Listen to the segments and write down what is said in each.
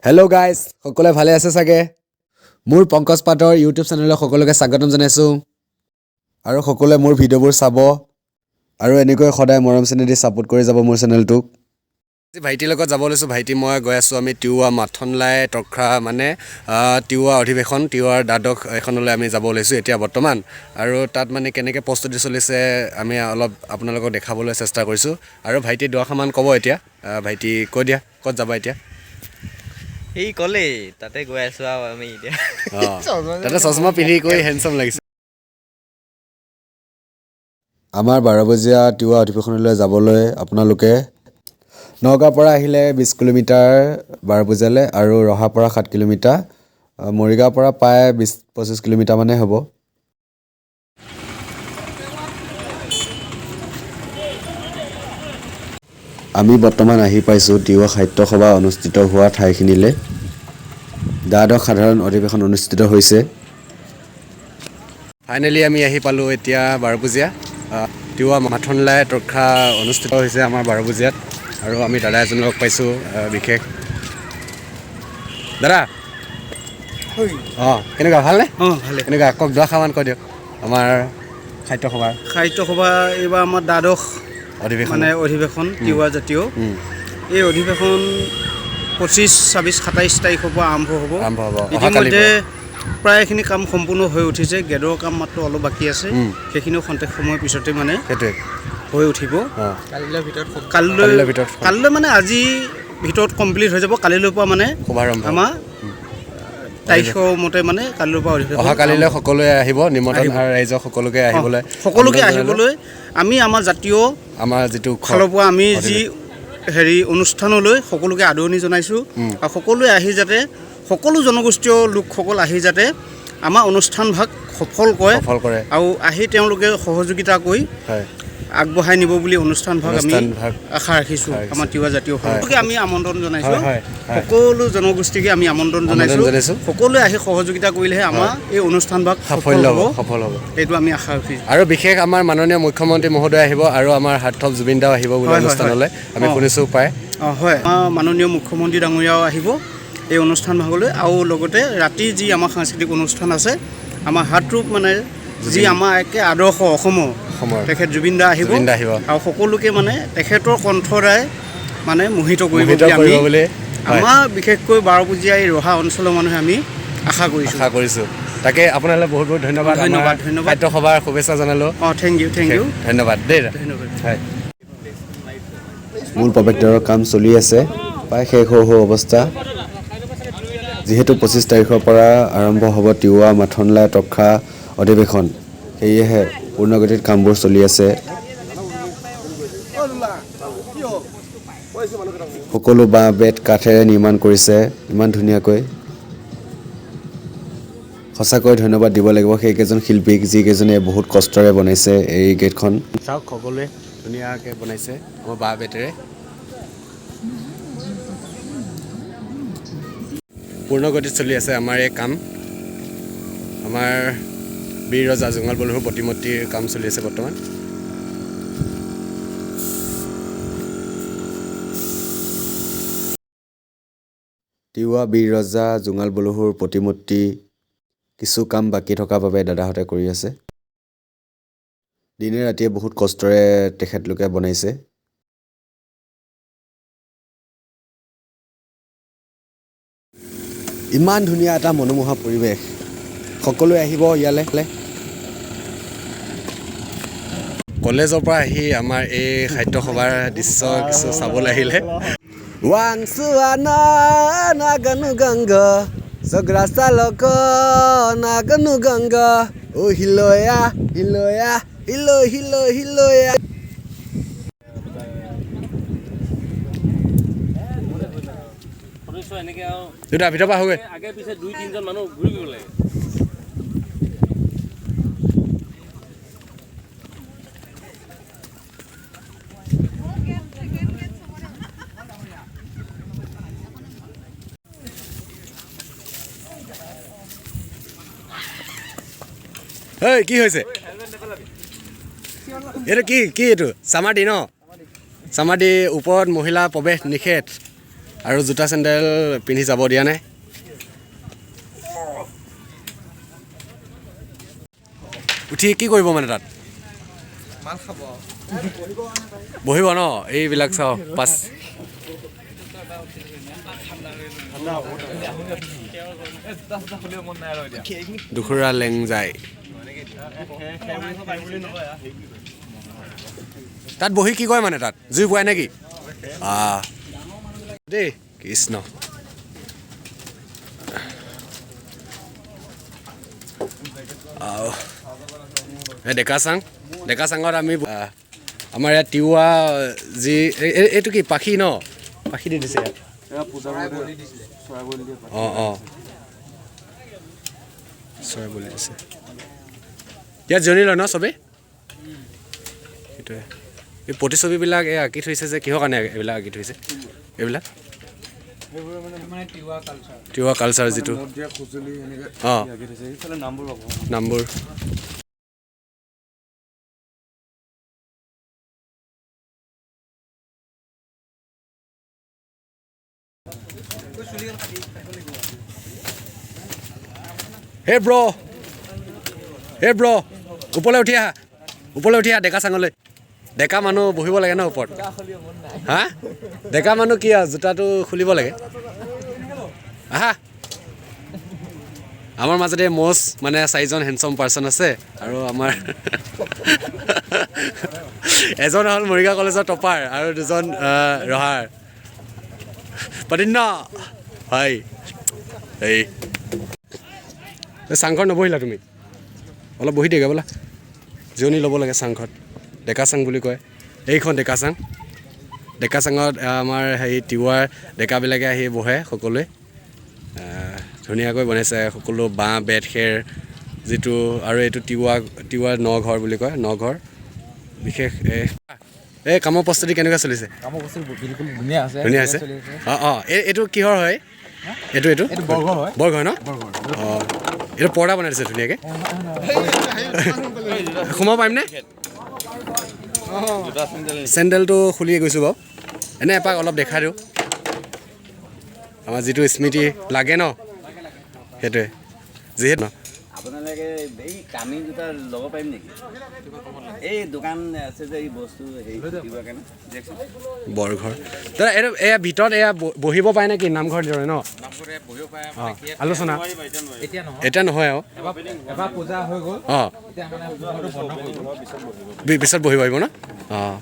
Hello guys, সকলে ভালে আছে সাগে মোৰ পংকজ পাটৰ ইউটিউব চেনেললৈ সকলোকে স্বাগতম জনাইছো আৰু সকলে মোৰ ভিডিঅ'বোৰ চাব আৰু এনেকৈ সদায় মৰম চেনেদি সাপোৰ্ট কৰি যাব মোৰ চেনেলটোক আজি ভাইটিৰ লগত যাব লৈছো ভাইটি মই গৈ আছো আমি টিৱা মাথনলাই টখৰা মানে টিৱা অধিবেশন টিৱাৰ দাদক এখনলৈ আমি যাব লৈছো এতিয়া বৰ্তমান আৰু তাত মানে কেনেকৈ প্ৰস্তুতি চলিছে আমি অলপ আপোনালোকক দেখাবলৈ চেষ্টা কৰিছো আৰু ভাইটি দুআষাৰমান ক'ব এতিয়া ভাইটি কৈ দিয়া ক'ত যাব এতিয়া এই কলে তাতে গৈ আছো আৰু আমি এতিয়া তাতে চশমা পিন্ধি কৈ হ্যান্ডসাম লাগিছে আমাৰ 12 বজিয়া টিৱা অধিবেশনলৈ যাবলৈ আপোনালোকে নগাঁৱৰ পৰা আহিলে 20 কিলোমিটাৰ 12 বজিয়ালৈ আৰু ৰহাৰ পৰা 7 কিলোমিটাৰ মৰিগাঁৱৰ পৰা প্ৰায় 20-25 কিলোমিটাৰ মানে হ'ব আমি বৰ্তমান আহি পাইছো টিৱা সাহিত্য সভা অনুষ্ঠিত হোৱা ঠাইখিনিলৈ দ্বাদশ সাধাৰণ অধিবেশন অনুষ্ঠিত হৈছে ফাইনেলি আমি আহি পালো এতিয়া 12 বজিয়া টিৱা মাথনলাই টখৰা অনুষ্ঠিত হৈছে আমাৰ 12 বজিয়াত আৰু আমি দাদা এজন লগ পাইছো বিশেষ দাদা কেনেকুৱা ভালনে ভালে কেনেকুৱা কক দুআষাৰমান কৈ দিয়ক আমাৰ সাহিত্য সভা এইবাৰ আমাৰ দ্বাদশ অধিবেশন তিৱা জাতীয় এই অধিবেশন 25, 26, 27 তাৰিখৰ পৰা আৰম্ভ হ'ব ইতিমধ্যে প্ৰায়খিনি কাম সম্পূৰ্ণ হৈ উঠিছে গেদৰ কাম মাত্ৰ অলপ বাকী আছে সেইখিনিও খন্তেক সময়ৰ পিছতে মানে হৈ উঠিব কালিলৈ মানে আজি ভিতৰত কমপ্লিট হৈ যাব কালিলৈ পৰা মানে আমাৰ তাৰিখৰ মতে মানে কালিলৈ পৰা অহা কালিলৈ সকলোৱে আহিব নিমন্ত্ৰণ ৰাইজক সকলোকে আহিবলৈ আমি আমাৰ জাতীয় আমাৰ যিটো ফালৰ পৰা আমি যি অনুষ্ঠানলৈ সকলোকে আদৰণি জনাইছোঁ আৰু সকলোৱে আহি যাতে সকলো জনগোষ্ঠীয় লোকসকল আহি যাতে আমাৰ অনুষ্ঠান ভাগ সফল কৰে আৰু আহি তেওঁলোকে সহযোগিতা কৰি আগবঢ়াই নিব বুলি অনুষ্ঠান ভাগ আমি আশা ৰাখিছোঁ আমাৰ তিৱা জাতীয় সকলোকে আমি আমন্ত্ৰণ জনাইছোঁ সকলো জনগোষ্ঠীকে আমি আমন্ত্ৰণ জনাইছোঁ সকলোৱে আহি সহযোগিতা কৰিলেহে আমাৰ এই অনুষ্ঠান ভাগ সফল হ'ব এইটো আমি আশা ৰাখিছোঁ আৰু বিশেষ আমাৰ মাননীয় মুখ্যমন্ত্ৰী মহোদয় আহিব আৰু আমাৰ হাৰ্থব জুবিন দাও আহিব বুলি অনুষ্ঠানলৈ আমি শুনিছোঁ পায় হয় আমাৰ মাননীয় মুখ্যমন্ত্ৰী ডাঙৰীয়াও আহিব এই অনুষ্ঠান ভাগলৈ আৰু লগতে ৰাতি যি আমাৰ সাংস্কৃতিক অনুষ্ঠান আছে আমাৰ হাৰ্থব মানে যি আমাৰ একে আদৰ্শ অসমৰ তেখেত জুবিন দা আহিব আৰু সকলোকে মানে তেখেতৰ কণ্ঠৰাই মানে মোহিত কৰিব বুলি আমাৰ বিশেষকৈ বাৰপুজীয়া এই ৰহা অঞ্চলৰ মানুহে আমি আশা কৰিছোঁ তাকে আপোনালৈ বহুত বহুত ধন্যবাদ সাহিত্য সভাৰ শুভেচ্ছা জনালোঁ থেংক ইউ ধন্যবাদ দেই মূল প্ৰৱেশদ্বাৰৰ কাম চলি আছে প্ৰায় শেষ হৈ অৱস্থা যিহেতু 25 তাৰিখৰ পৰা আৰম্ভ হ'ব টিৱা মাথনলাই টখৰা অধিবেশন সেয়েহে পূৰ্ণগতিত কামবোৰ চলি আছে সকলো বাঁহ বেত কাঠেৰে নিৰ্মাণ কৰিছে ইমান ধুনীয়াকৈ সঁচাকৈ ধন্যবাদ দিব লাগিব সেইকেইজন শিল্পীক যিকেইজনে বহুত কষ্টৰে বনাইছে এই গেটখন চাওক সকলোৱে ধুনীয়াকৈ বনাইছে আমাৰ বাঁহ বেতেৰে পূৰ্ণগতিত চলি আছে আমাৰ এই কাম আমাৰ বীৰ ৰজা জোঙাল বলুৰ প্ৰতিমূৰ্তিৰ কাম চলি আছে বৰ্তমান তিৱা বীৰ ৰজা জোঙাল বলুৰ প্ৰতিমূৰ্তি কিছু কাম বাকী থকাৰ বাবে দাদাহঁতে কৰি আছে দিনে ৰাতিয়ে বহুত কষ্টৰে তেখেতলোকে বনাইছে ইমান ধুনীয়া এটা মনোমোহা পৰিৱেশ সকলোৱে আহিব ইয়ালৈ কলেজৰ পৰা আহি আমাৰ এই সাহিত্য সভাৰ দৃশ্য কিছু চাবলৈ আহিলে নাগানো গংগা জগৰা চালক নাগানো গংগা ও হিলয়া দুটা ভিতৰ পৰা হৈ আগে পিছে 2-3জন মানুহ ঘূৰি গ'লে এই কি হৈছে এইটো কি এইটো সমাধি ন সমাধি ওপৰত মহিলা প্ৰৱেশ নিষেধ আৰু জোতা চেণ্ডেল পিন্ধি যাব দিয়া নাই উঠি কি কৰিব মানে তাত বহিব ন এইবিলাক চাওঁ পাছ দুখুৰা লেং যায় তাত বহি কি কয় মানে তাত জুই পোৱাই নেকি দেই কৃষ্ণ ডেকা চাঙত আমি আমাৰ ইয়াত তিৱা যি এইটো কি পাখি ন পাখি দি দিছে অঁ চৰাই বুলি দিছে ইয়াত জিৰণি লয় ন চবেই সেইটোৱে এই প্ৰতিছবিবিলাক এই আঁকি থৈছে যে কিহৰ কাৰণে এইবিলাক আঁকি থৈছে এইবিলাক তিৱা কালচাৰ যিটো অঁ নামবোৰ হে ব্ৰ ওপৰলৈ উঠি আহা ডেকা চাঙলৈ ডেকা মানুহ বহিব লাগে ন ওপৰত হা ডেকা মানুহ কি আৰু জোতাটো খুলিব লাগে আহা আমাৰ মাজতে মষ্ট মানে 4জন হেণ্ডচাম পাৰ্চন আছে আৰু আমাৰ এজন হ'ল মৰিগাঁও কলেজৰ টপাৰ আৰু 2জন ৰহাৰ পাতিন হয় এই চাংঘৰত নবহিলা তুমি অলপ বহি দিয়েগৈ বোলা জিৰণি ল'ব লাগে চাংঘৰত ডেকা চাং বুলি কয় এইখন ডেকা চাঙত আমাৰ হেৰি তিৱাৰ ডেকাবিলাকে আহি বহে সকলোৱে ধুনীয়াকৈ বনাইছে সকলো বাঁহ বেত খেৰ যিটো আৰু এইটো তিৱা নঘৰ বুলি কয় নঘৰ বিশেষ এই কামৰ প্ৰস্তুতি কেনেকুৱা চলিছে ধুনীয়া আছে অঁ এইটো কিহৰ হয় এইটো বৰঘৰ ন অঁ এইটো পৰ্দা বনাই দিছে ধুনীয়াকৈ সোমাব পাৰিমনে চেণ্ডেলটো খুলিয়ে গৈছোঁ বাৰু এনে এপাক অলপ দেখাই দিওঁ আমাৰ যিটো স্মৃতি লাগে ন সেইটোৱে যিহেতু আপোনালোকে এই কামি জোতা ল'ব পাৰিম নেকি এই দোকান আছে যে এই বস্তু বৰঘৰ দাদা এইটো এয়া ভিতৰত এয়া বহিব পাৰে নেকি নামঘৰ দৰে ন আলোচনা এতিয়া নহয় আৰু অঁ পিছত বহিব পাৰিব ন অঁ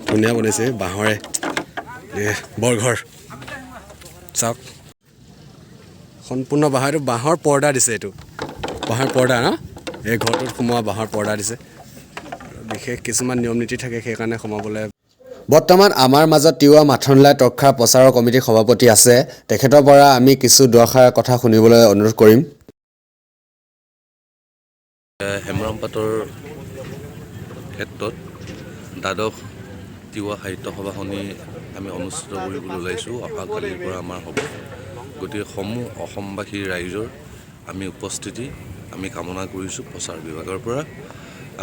ধুনীয়া বনাইছে বাঁহৰে বৰঘৰ চাওক সম্পূৰ্ণ বাঁহৰ পৰ্দা দিছে এইটো বাঁহৰ পৰ্দা ন এই ঘৰটোত সোমোৱা বাঁহৰ পৰ্দা দিছে বিশেষ কিছুমান নিয়ম নীতি থাকে সেইকাৰণে সোমাবলৈ বৰ্তমান আমাৰ মাজত তিৱা মাথনলাই তখৰা প্ৰচাৰৰ কমিটিৰ সভাপতি আছে তেখেতৰ পৰা আমি কিছু দুআষাৰ কথা শুনিবলৈ অনুৰোধ কৰিম হেমৰাম পাটৰ ক্ষেত্ৰত দ্বাদশ তিৱা সাহিত্য সভাখনি আমি অনুষ্ঠিত কৰিবলৈ ওলাইছোঁ অহাকালিৰ পৰা আমাৰ হ'ব গতিকে সমূহ অসমবাসী ৰাইজৰ আমি উপস্থিতি আমি কামনা কৰিছোঁ প্ৰচাৰ বিভাগৰ পৰা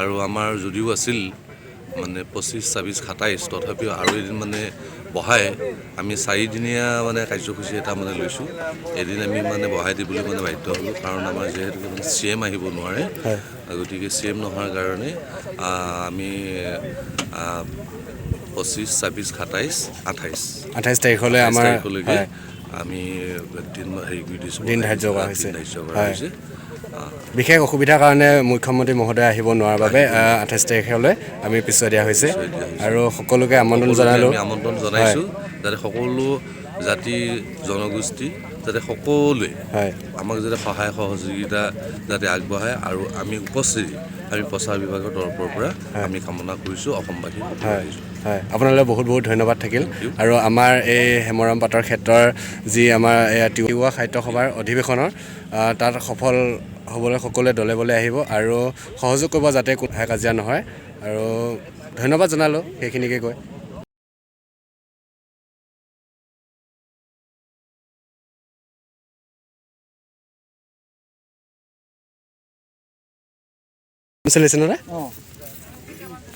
আৰু আমাৰ যদিও আছিল মানে 25, 26, 27 তথাপিও আৰু এদিন মানে বহাই আমি 4 দিনীয়া মানে কাৰ্যসূচী এটা মানে লৈছোঁ এদিন আমি মানে বহাই দিবলৈ মানে বাধ্য হ'লোঁ কাৰণ আমাৰ যিহেতু CM আহিব নোৱাৰে গতিকে CM নোহোৱাৰ কাৰণে আমি 25, 26, 27, 28 তাৰিখলৈ আমাৰ আমি হেৰি কৰি দিছোঁ দিন ধাৰ্য কৰা হৈছে বিশেষ অসুবিধাৰ কাৰণে মুখ্যমন্ত্ৰী মহোদয় আহিব নোৱাৰাৰ বাবে 28 তাৰিখলৈ আমি পিছুৱাই দিয়া হৈছে আৰু সকলোকে আমন্ত্ৰণ জনাইছোঁ যাতে সকলো জাতি জনগোষ্ঠী যাতে সকলোৱে আমাক যাতে সহায় সহযোগিতা যাতে আগবঢ়ায় আৰু আমি উপস্থিতি আমি প্ৰচাৰ বিভাগৰ তৰফৰ পৰা আমি কামনা কৰিছোঁ অসমবাসী আপোনালৈ বহুত বহুত ধন্যবাদ থাকিল আৰু আমাৰ এই হেমৰাম পাটৰ ক্ষেত্ৰৰ যি আমাৰ তিৱা সাহিত্য সভাৰ অধিৱেশনৰ তাত সফল হ'বলৈ সকলোৱে দলে বলে আহিব আৰু সহযোগ কৰিব যাতে কোনো কাজিয়া নহয় আৰু ধন্যবাদ জনালোঁ সেইখিনিকে কৈ চলিছে ন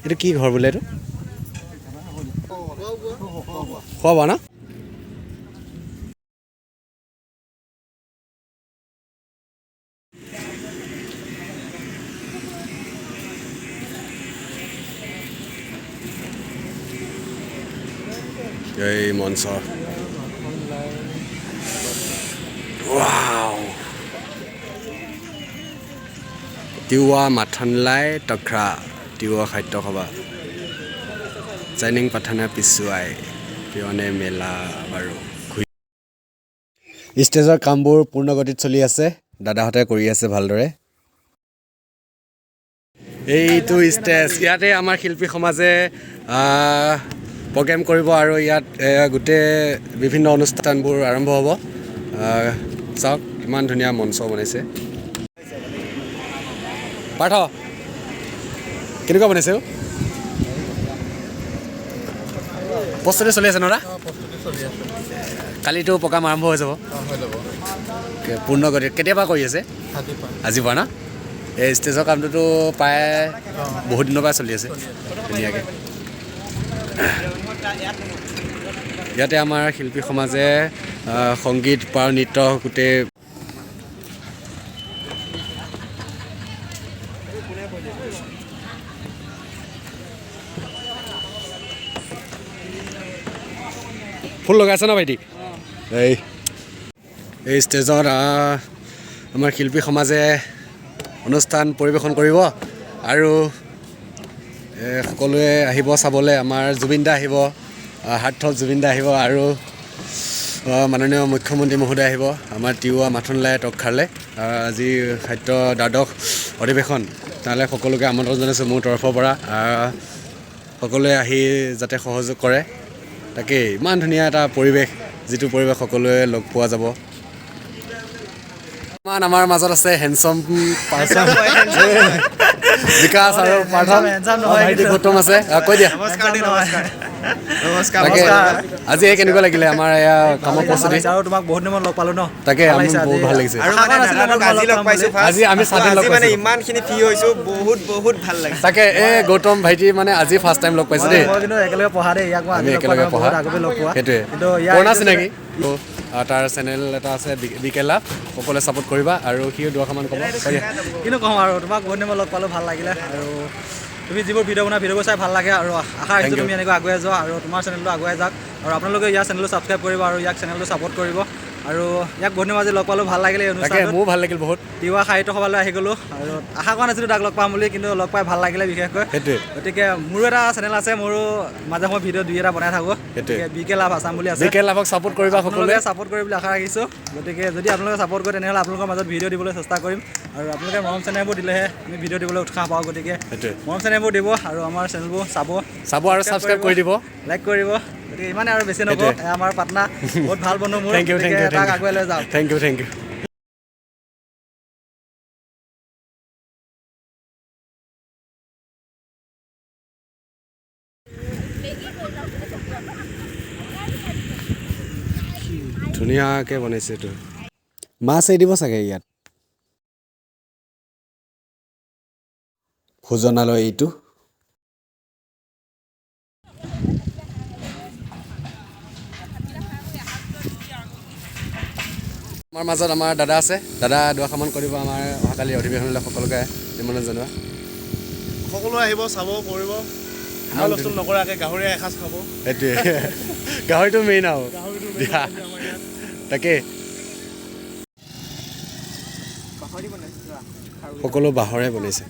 এইটো কি ঘৰ বোলে এইটো খোৱা বোৱা ন এই মঞ্চ wow Tiwa Mathonlai Tokhra Tiwa Sahitya Sobha Jaining Pathana Pisuai Pione Mela Baru ষ্টেজৰ কামবোৰ পূৰ্ণ গতিত চলি আছে দাদাহঁতে কৰি আছে ভালদৰে এইটো ষ্টেজ ইয়াতে আমাৰ শিল্পী সমাজে প্ৰগ্ৰেম কৰিব আৰু ইয়াত গোটেই বিভিন্ন অনুষ্ঠানবোৰ আৰম্ভ হ'ব চাওক কিমান ধুনীয়া মঞ্চ বনাইছে পাৰ্থ কেনেকুৱা বনাইছে প্ৰস্তুতি চলি আছে নৰা কালিতো প্ৰগ্ৰাম আৰম্ভ হৈ যাব পূৰ্ণ গতিত কেতিয়াবা কৰি আছে আজি পৰা না এই ষ্টেজৰ কামটোতো প্ৰায় বহুত দিনৰ পৰা চলি আছে ধুনীয়াকৈ ইয়াতে আমাৰ শিল্পী সমাজে সংগীত বা নৃত্য গোটেই ফুল লগাইছে ন ভাইটি এই ষ্টেজত আমাৰ শিল্পী সমাজে অনুষ্ঠান পৰিৱেশন কৰিব আৰু সকলোৱে আহিব চাবলৈ আমাৰ জুবিন দা আহিব হাৰ্টথ্ৰব জুবিন দা আহিব আৰু মাননীয় মুখ্যমন্ত্ৰী মহোদয় আহিব আমাৰ তিৱা মাথনলাই টকখাৰলৈ আজি সাহিত্য দ্বাদশ অধিৱেশন তালৈ সকলোকে আমন্ত্ৰণ জনাইছোঁ মোৰ তৰফৰ পৰা সকলোৱে আহি যাতে সহযোগ কৰে তাকেই ইমান ধুনীয়া এটা পৰিৱেশ যিটো পৰিৱেশ সকলোৱে লগ পোৱা যাব ইমান আমাৰ মাজত আছে হেণ্ডচাম পাৰ্চন বিকাশ আৰু পাৰ্থ ভাইটি গৌতম আছে কৈ দিয়া আজি কেনেকুৱা লাগিলে আমাৰ এয়া কামৰ প্ৰস্তুতি তোমাক বহুত দিনত লগ পালো ন তাকে বহুত ভাল লাগিছে আজি আমি ইমানখিনি ফ্ৰী হৈছো বহুত বহুত ভাল লাগিছে তাকে এই গৌতম ভাইটি মানে আজি ফাৰ্ষ্ট টাইম লগ পাইছো দেই মই কিন্তু একেলগে পঢ়া দেই ইয়াক আমি একেলগে পঢ়া আগতে লগ পোৱা সেইটোৱে পুৰণা চিনাকি তাৰ চেনেল এটা আছে বিকে লাভ সকলোৱে ছাপোৰ্ট কৰিবা আৰু সিও দুআষাৰমান ক'ব কিন্তু কওঁ আৰু তোমাক বহুত দিনত লগ পালো ভাল লাগিলে আৰু তুমি যিবোৰ ভিডিঅ' বনোৱা ভিডিঅ'বোৰ চাই ভাল লাগে আৰু আশা ৰাখিছোঁ তুমি এনেকৈ আগুৱাই যোৱা আৰু তোমাৰ চেনেলটো আগুৱাই যাওক আৰু আপোনালোকে ইয়াৰ চেনেলটো ছাবস্ক্ৰাইব কৰিব আৰু ইয়াক চেনেলটো ছাপোৰ্ট কৰিব আৰু ইয়াক বহুত দিনৰ আজি লগ পালোঁ ভাল লাগিলে এই অনুষ্ঠানটো মোৰো ভাল লাগিল বহুত তিৱা সাহিত্য সভালৈ আহি গ'লোঁ আৰু আশা কৰা নাছিলোঁ তাক লগ পাম বুলি কিন্তু লগ পাই ভাল লাগিলে বিশেষকৈ সেইটোৱে গতিকে মোৰো এটা চেনেল আছে মোৰো মাজে সময়ে ভিডিঅ' দুই এটা বনাই থাকোঁ বিকে লাভ আছাম বুলি আছে বিকে লাভক ছাপোৰ্ট কৰিবা সকলোৱে ছাপোৰ্ট কৰি বুলি আশা ৰাখিছোঁ গতিকে যদি আপোনালোকে ছাপোৰ্ট কৰে তেনেহ'লে আপোনালোকৰ মাজত ভিডিঅ' দিবলৈ চেষ্টা কৰিম আৰু আপোনালোকে মৰম চেনেলবোৰ দিলেহে আমি ভিডিঅ' দিবলৈ উৎসাহ পাওঁ গতিকে মৰম চেনেলবোৰ দিব আৰু আমাৰ চেনেলবোৰ চাব আৰু ছাবস্ক্ৰাইব কৰি দিব লাইক কৰিব গতিকে ইমানে আৰু বেছি নকওঁ আমাৰ পাটনা বহুত ভাল বন্ধু মোৰ তাক আগুৱাই লৈ যাওঁ থেংক ইউ ধুনীয়াকৈ বনাইছে এইটো মাছ এৰি দিব চাগে ইয়াত ভোজনালয় এইটো আমাৰ মাজত আমাৰ দাদা আছে দাদা দুআষাৰমান কৰিব আমাৰ অহাকালি অধিৱেশনলৈ সকলোকে নিমন্ত্ৰণ জনোৱা সকলোৱে আহিব চাব কৰিব হুলস্থুল নকৰাকৈ গাহৰি এসাঁজ খাব সেইটোৱে গাহৰিটো মেইন আৰু দিয়া তাকে সকলো বাঁহৰে বনাইছে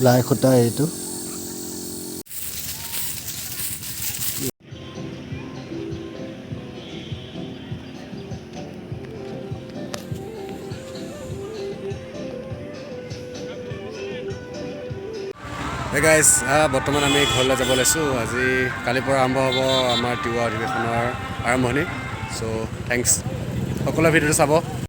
লাই খুটা এইটো গাইজ বৰ্তমান আমি ঘৰলৈ যাব লৈছোঁ আজি কালিৰ পৰা আৰম্ভ হ'ব আমাৰ তিৱা অধিৱেশনৰ আৰম্ভণি চ' থেংকছ সকলোৱে ভিডিঅ'টো চাব